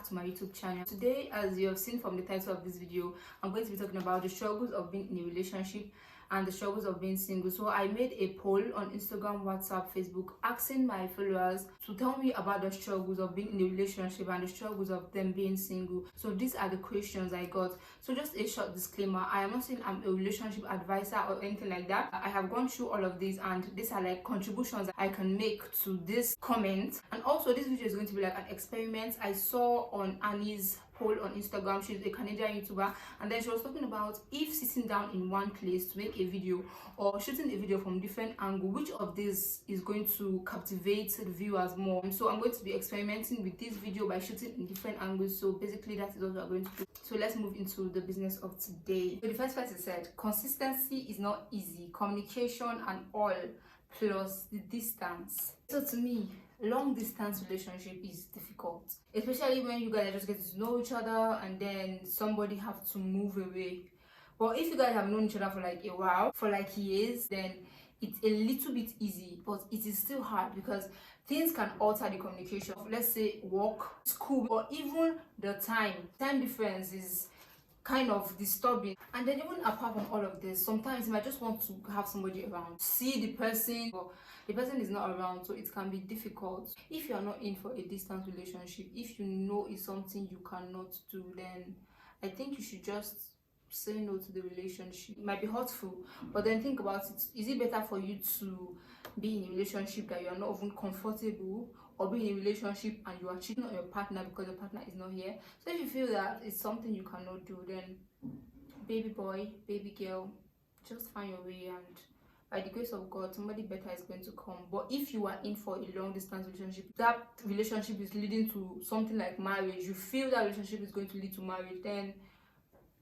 back to my YouTube channel. Today, as you have seen from the title of this video, I'm going to be talking about the struggles of being in a relationship and the struggles of being single. So I made a poll on Instagram, WhatsApp, Facebook, asking my followers to tell me about the struggles of being in a relationship and the struggles of them being single. So these are the questions I got. So just a short disclaimer, I am not saying I'm a relationship advisor or anything like that. I have gone through all of these, and these are like contributions I can make to this comment. And also this video is going to be like an experiment I saw on Annie's poll on Instagram. She's a Canadian YouTuber, and then she was talking about if sitting down in one place to make a video or shooting a video from different angle, which of these is going to captivate the viewers more. And so I'm going to be experimenting with this video by shooting in different angles. So basically that is what we're going to do. So let's move into the business of today. So the first part is said consistency is not easy, communication and all, plus the distance. So to me, long distance relationship is difficult, especially when you guys are just getting to know each other and then somebody have to move away. But if you guys have known each other for like a while, for like years, then it's a little bit easy, but it is still hard because things can alter the communication. Let's say work, school, or even the time difference is kind of disturbing. And then even apart from all of this, sometimes you might just want to have somebody around, see the person, but the person is not around, so it can be difficult. If you are not in for a distance relationship, if you know it's something you cannot do, then I think you should just say no to the relationship. It might be hurtful, but then think about it. Is it better for you to be in a relationship that you are not even comfortable, or be in a relationship and you are cheating on your partner because your partner is not here? So if you feel that it's something you cannot do, then baby boy, baby girl, just find your way, and by the grace of God, somebody better is going to come. But if you are in for a long distance relationship, that relationship is leading to something like marriage, you feel that relationship is going to lead to marriage, then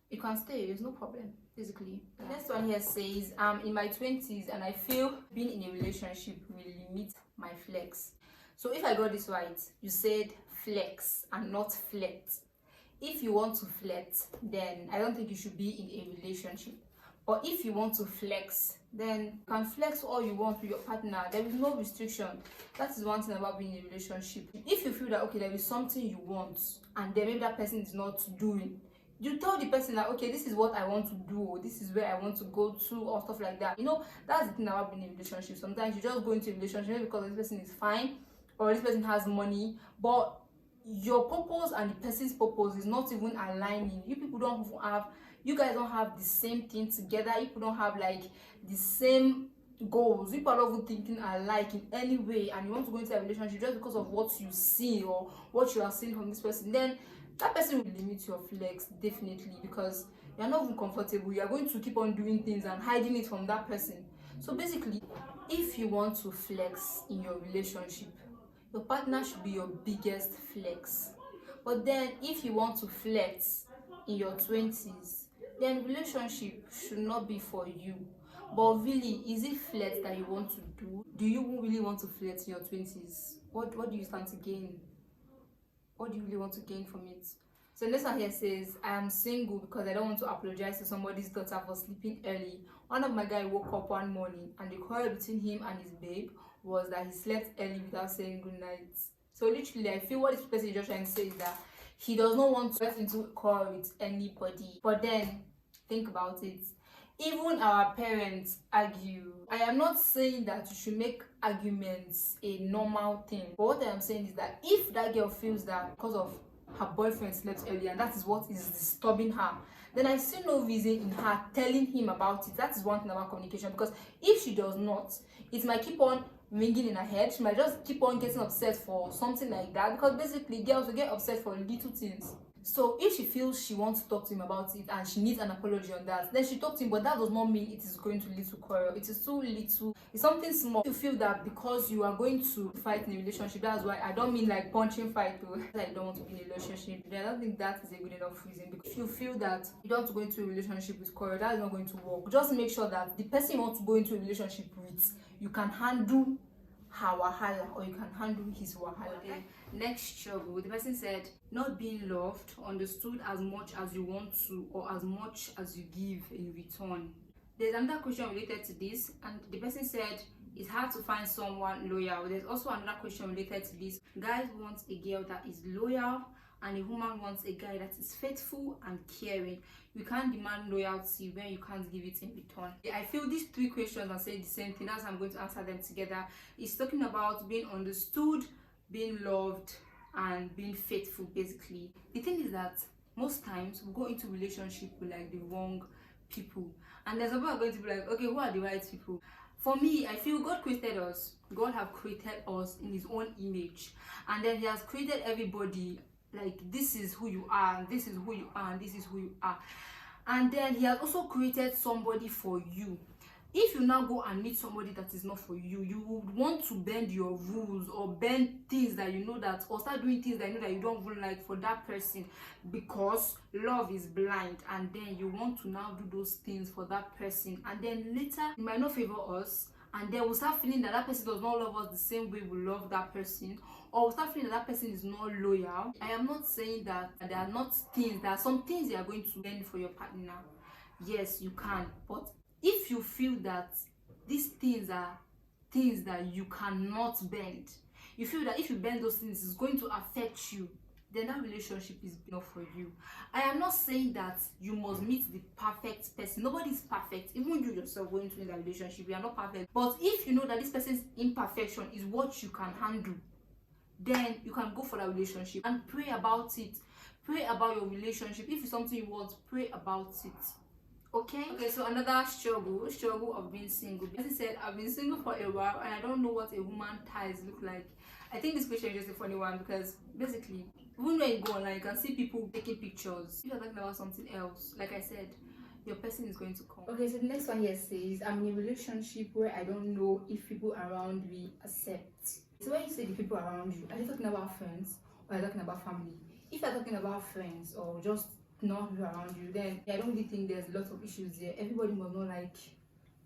you can stay, there's no problem, basically. The next one here says, I'm in my 20s and I feel being in a relationship will limit my flex. So if I got this right, you said flex and not flirt. If you want to flirt, then I don't think you should be in a relationship. But if you want to flex, then you can flex all you want with your partner. There is no restriction. That is one thing about being in a relationship. If you feel that, okay, there is something you want and then maybe that person is not doing, you tell the person that, okay, this is what I want to do, or this is where I want to go to, or stuff like that. You know, that's the thing about being in a relationship. Sometimes you just go into a relationship because this person is fine or this person has money, but your purpose and the person's purpose is not even aligning. You guys don't have the same thing together. You people don't have like the same goals. You people are not even thinking alike in any way, and you want to go into a relationship just because of what you see or what you are seeing from this person, then that person will limit your flex, definitely, because you're not even comfortable. You are going to keep on doing things and hiding it from that person. So basically, if you want to flex in your relationship, your partner should be your biggest flex. But then if you want to flex in your 20s, then relationship should not be for you. But really, is it flirt that you want to do? Do you really want to flirt in your 20s? What do you stand to gain? What do you really want to gain from it? So next one here says, I am single because I don't want to apologize to somebody's daughter for sleeping early. One of my guys woke up one morning and the quarrel between him and his babe was that he slept early without saying good night. So literally, I feel what this person is just trying to say is that he does not want to get into a quarrel with anybody. But then, think about it. Even our parents argue. I am not saying that you should make arguments a normal thing, but what I am saying is that if that girl feels that because of her boyfriend slept early and that is what is disturbing her, then I see no reason in her telling him about it. That is one thing about communication, because if she does not, it might keep on ringing in her head. She might just keep on getting upset for something like that, because basically girls will get upset for little things. So if she feels she wants to talk to him about it and she needs an apology on that, then she talk to him, but that does not mean it is going to lead to quarrel. It is too little. It's something small. You feel that because you are going to fight in a relationship, that's why I don't mean like punching fight though. I don't want to be in a relationship. I don't think that is a good enough reason. Because if you feel that you don't want to go into a relationship with quarrel, that is not going to work. Just make sure that the person you want to go into a relationship with, you can handle her wahala, or you can handle his wahala. Okay. Next struggle, the person said, not being loved, understood as much as you want to, or as much as you give in return. There's another question related to this, and the person said it's hard to find someone loyal. There's also another question related to this. Guys want a girl that is loyal and a woman wants a guy that is faithful and caring. You can't demand loyalty when you can't give it in return. I feel these three questions are saying the same thing. That's how I'm going to answer them together. It's talking about being understood, being loved, and being faithful. Basically, the thing is that most times we go into relationship with like the wrong people, and there's people are going to be like, okay, who are the right people? For me, I feel God created us. God have created us in his own image, and then he has created everybody like this is who you are, and this is who you are, and this is who you are. And then he has also created somebody for you. If you now go and meet somebody that is not for you, you would want to bend your rules or bend things that you know that, or start doing things that you know that you don't even like for that person, because love is blind. And then you want to now do those things for that person, and then later it might not favor us, and then we'll start feeling that that person does not love us the same way we love that person, or we'll start feeling that that person is not loyal. I am not saying that there are not things, there are some things you are going to bend for your partner. Yes, you can, but if you feel that these things are things that you cannot bend, you feel that if you bend those things it's going to affect you, then that relationship is not for you. I am not saying that you must meet the perfect person. Nobody is perfect. Even you yourself going into a relationship, you are not perfect. But if you know that this person's imperfection is what you can handle, then you can go for that relationship and pray about it. Pray about your relationship. If it's something you want, pray about it. Okay, so another struggle of being single. As I said, I've been single for a while and I don't know what a woman ties look like. I think this question is just a funny one, because basically even when you go online you can see people taking pictures. If you're talking about something else, like I said, your person is going to come. Okay, so the next one here says, I'm in a relationship where I don't know if people around me accept. So when you say the people around you, are you talking about friends or are you talking about family? If you're talking about friends or just not people around you, then I don't really think there's a lot of issues there. Everybody must not like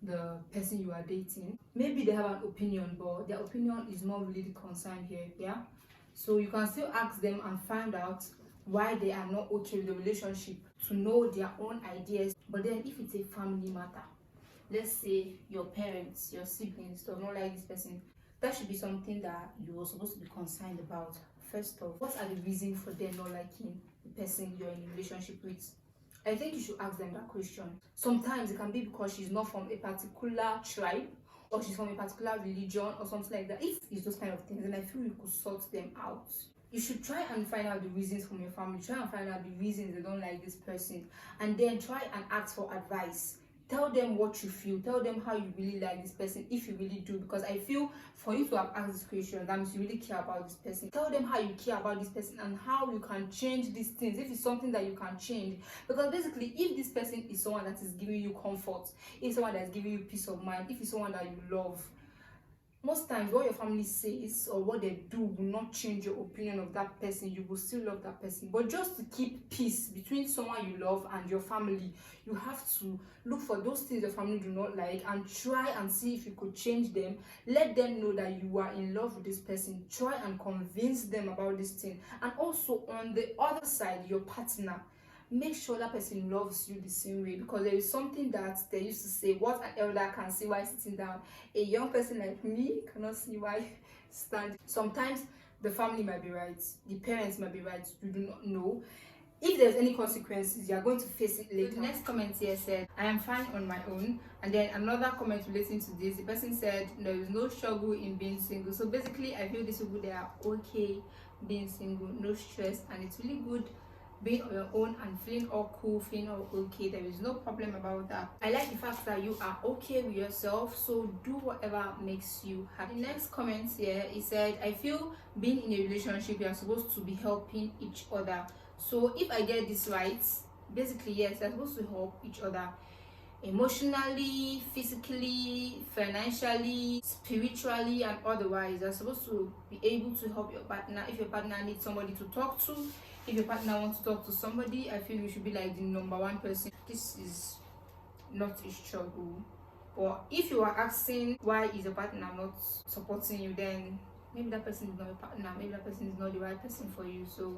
the person you are dating. Maybe they have an opinion, but their opinion is not really the concern here. Yeah, so you can still ask them and find out why they are not okay with the relationship, to know their own ideas. But then if it's a family matter, let's say your parents, your siblings do not like this person, that should be something that you are supposed to be concerned about. First off, what are the reasons for them not liking the person you're in a relationship with? I think you should ask them that question. Sometimes it can be because she's not from a particular tribe, or she's from a particular religion or something like that. If it's those kind of things, then I feel you could sort them out. You should try and find out the reasons from your family. Try and find out the reasons they don't like this person, and then try and ask for advice. Tell them what you feel. Tell them how you really like this person, if you really do. Because I feel for you to have asked this question, that means you really care about this person. Tell them how you care about this person and how you can change these things, if it's something that you can change. Because basically, if this person is someone that is giving you comfort, if someone that is giving you peace of mind, if it's someone that you love, most times what your family says or what they do will not change your opinion of that person. You will still love that person. But just to keep peace between someone you love and your family, you have to look for those things your family do not like and try and see if you could change them. Let them know that you are in love with this person. Try and convince them about this thing. And also on the other side, your partner, make sure that person loves you the same way. Because there is something that they used to say, what an elder can see while sitting down, a young person like me cannot see while standing. Sometimes the family might be right, the parents might be right, you do not know. If there's any consequences, you are going to face it later. So the next comment here said, I am fine on my own. And then another comment relating to this, the person said, there is no struggle in being single. So basically, I feel these people, they are okay being single, no stress, and it's really good being on your own and feeling all cool, feeling all okay. There is no problem about that. I like the fact that you are okay with yourself, so do whatever makes you happy. The next comment here, he said, I feel being in a relationship, you are supposed to be helping each other. So if I get this right, basically yes, they're supposed to help each other emotionally, physically, financially, spiritually, and otherwise. You're supposed to be able to help your partner. If your partner needs somebody to talk to, if your partner wants to talk to somebody, I feel you should be like the number one person. This is not a struggle. Or if you are asking why is your partner not supporting you, then maybe that person is not your partner, maybe that person is not the right person for you. So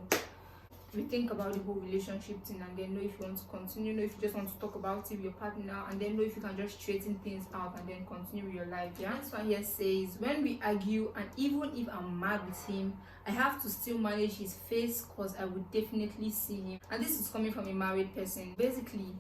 rethink about the whole relationship thing, and then know if you want to continue, know if you just want to talk about it with your partner, and then know if you can just straighten things out and then continue with your life. Yeah. Next one here says, when we argue and even if I'm mad with him, I have to still manage his face because I would definitely see him. And this is coming from a married person. Basically,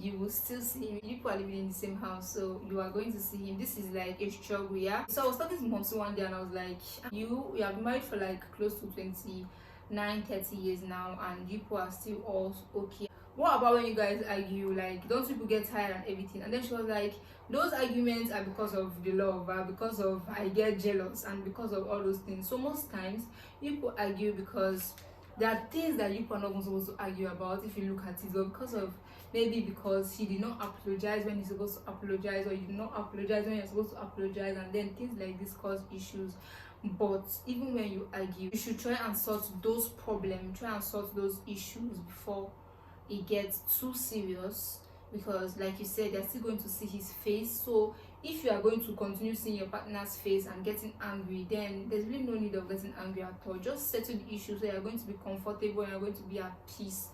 you will still see him. You people are living in the same house, so you are going to see him. This is like a struggle. Yeah. So I was talking to Momsi one day and I was like, you have been married for like close to 29-30 years now, and you people are still all okay. What about when you guys argue? Like, don't people get tired and everything? And then she was like, those arguments are because of the love, because of I get jealous, and because of all those things. So most times people argue because there are things that you are not even supposed to argue about if you look at it, or because of maybe because he did not apologize when he's supposed to apologize, or you did not apologize when you're supposed to apologize, and then things like this cause issues. But even when you argue, you should try and sort those problems, try and sort those issues before it gets too serious, because like you said, they're still going to see his face. So if you are going to continue seeing your partner's face and getting angry, then there's really no need of getting angry at all. Just settle the issue so you're going to be comfortable and you're going to be at peace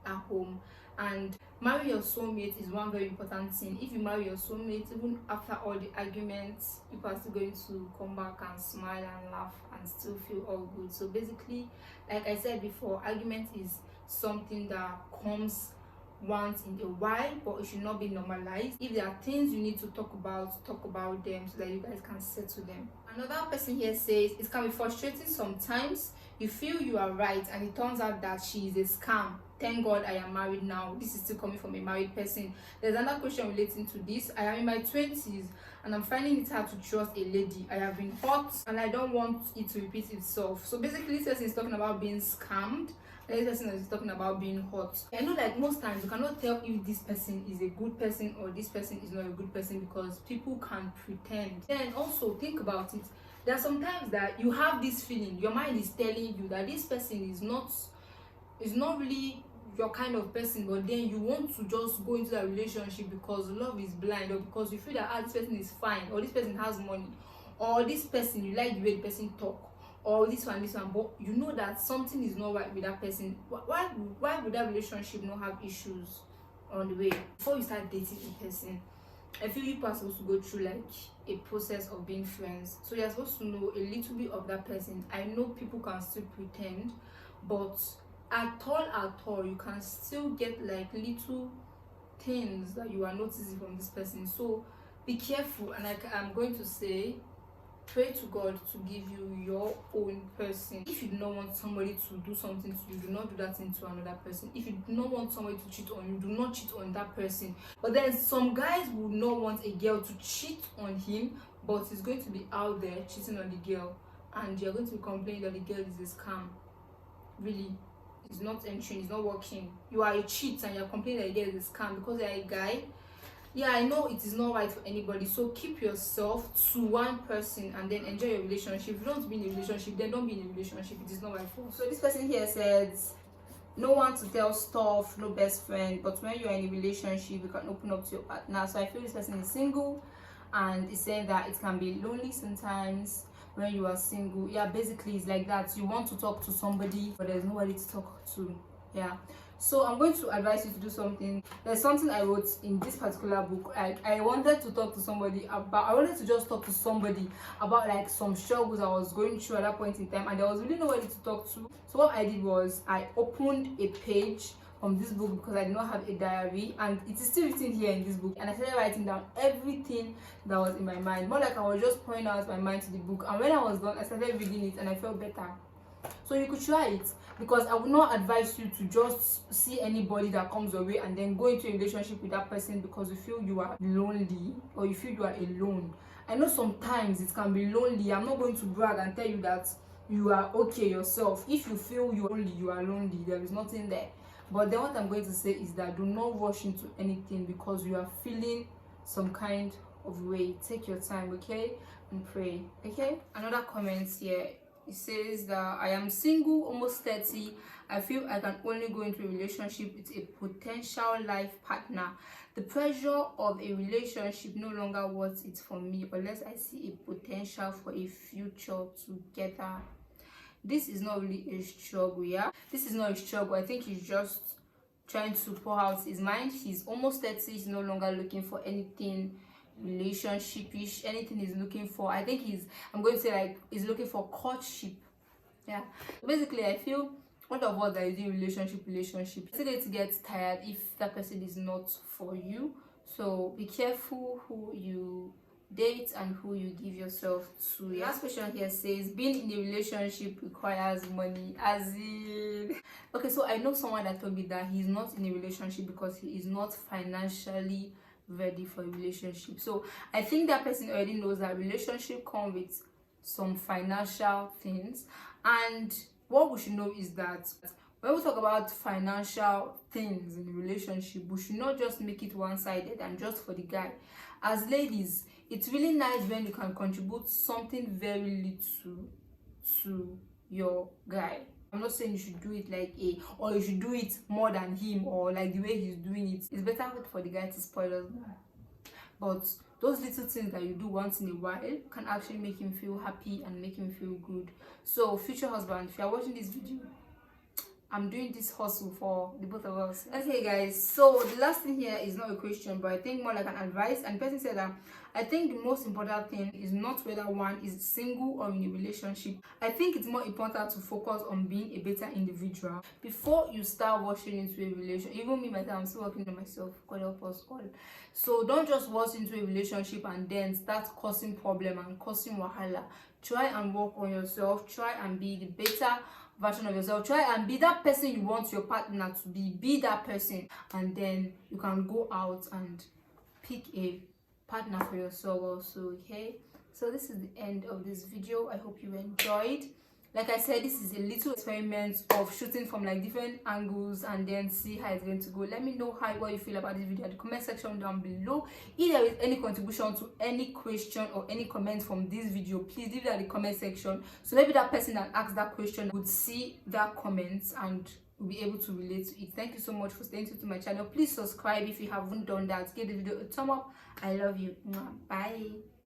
at home. And marry your soulmate is one very important thing. If you marry your soulmate, even after all the arguments, people are still going to come back and smile and laugh and still feel all good. So basically, like I said before, argument is something that comes once in a while, but it should not be normalized. If there are things you need to talk about them so that you guys can settle them. Another person here says, it can be frustrating sometimes. You feel you are right and it turns out that she is a scam. Thank God I am married now. This is still coming from a married person. There's another question relating to this. I am in my 20s and I'm finding it hard to trust a lady. I have been hurt and I don't want it to repeat itself. So basically this person is talking about being scammed. This person is talking about being hurt. I know like most times you cannot tell if this person is a good person or this person is not a good person, because people can pretend. Then also think about it. There are sometimes that you have this feeling, your mind is telling you that this person is not really your kind of person, but then you want to just go into that relationship because love is blind, or because you feel that this person is fine, or this person has money, or this person you like the way the person talk, or this one, but you know that something is not right with that person. Why would that relationship not have issues on the way? Before you start dating a person, I feel you are supposed to go through like a process of being friends. So you're supposed to know a little bit of that person. I know people can still pretend, but at all you can still get like little things that you are noticing from this person. So be careful, and like I'm going to say, pray to God to give you your own person. If you do not want somebody to do something to you, do not do that thing to another person. If you do not want somebody to cheat on you, do not cheat on that person. But then some guys would not want a girl to cheat on him, but he's going to be out there cheating on the girl, and you're going to be complaining that the girl is a scam. Really, it's not entering, it's not working. You are a cheat and you're complaining that the girl is a scam because you're a guy. Yeah, I know it is not right for anybody. So keep yourself to one person and then enjoy your relationship. If you don't want to be in a relationship, then don't be in a relationship. It is not right for. So this person here says, no one to tell stuff, no best friend, but when you're in a relationship, you can open up to your partner. So I feel this person is single and is saying that it can be lonely sometimes when you are single. Yeah, basically it's like that. You want to talk to somebody, but there's nobody to talk to. Yeah. So I'm going to advise you to do something. There's something I wrote in this particular book. Like I wanted to talk to somebody about, I wanted to just talk to somebody about like some struggles I was going through at that point in time, and there was really nobody to talk to. So what I did was I opened a page from this book because I did not have a diary, and it is still written here in this book, and I started writing down everything that was in my mind, more like I was just pouring out my mind to the book. And when I was done, I started reading it and I felt better. So you could try it, because I would not advise you to just see anybody that comes your way and then go into a relationship with that person because you feel you are lonely or you feel you are alone. I know sometimes it can be lonely. I'm not going to brag and tell you that you are okay yourself. If you feel you are lonely, there is nothing there. But then what I'm going to say is that do not rush into anything because you are feeling some kind of way. Take your time, okay, and pray, okay? Another comment here. It says that I am single, almost 30. I feel I can only go into a relationship with a potential life partner. The pressure of a relationship no longer worth it for me unless I see a potential for a future together. this is not really a struggle. Yeah, this is not a struggle. I think he's just trying to pour out his mind. He's almost 30. He's no longer looking for anything relationship-ish. Anything he's looking for, I think I'm going to say, like, he's looking for courtship. Yeah, basically I feel one of us that is in relationship it's going to get tired if that person is not for you. So be careful who you date and who you give yourself to. The last question here says, being in a relationship requires money, as in okay, so I know someone that told me that he's not in a relationship because he is not financially ready for a relationship. So I think that person already knows that relationship comes with some financial things, and what we should know is that when we talk about financial things in a relationship, we should not just make it one-sided and just for the guy. As ladies, it's really nice when you can contribute something very little to your guy. I'm not saying you should do it like or you should do it more than him, or like the way he's doing it. It's better for the guy to spoil us more. But those little things that you do once in a while can actually make him feel happy and make him feel good. So future husband, if you are watching this video, I'm doing this hustle for the both of us. Okay guys, so the last thing here is not a question, but I think more like an advice. And the person said that I think the most important thing is not whether one is single or in a relationship. I think it's more important to focus on being a better individual before you start rushing into a relationship. Even me myself, I'm still working on myself. God help us all. So don't just rush into a relationship and then start causing problem and causing wahala. Try and work on yourself. Try and be the better version of yourself. Try and be that person you want your partner to be that person, and then you can go out and pick a partner for yourself also. Okay, so this is the end of this video. I hope you enjoyed. Like I said, this is a little experiment of shooting from like different angles and then see how it's going to go. Let me know what you feel about this video in the comment section down below. If there is any contribution to any question or any comment from this video, please leave it in the comment section, so maybe that person that asked that question would see that comment and will be able to relate to it. Thank you so much for staying tuned to my channel. Please subscribe if you haven't done that. Give the video a thumb up. I love you. Bye.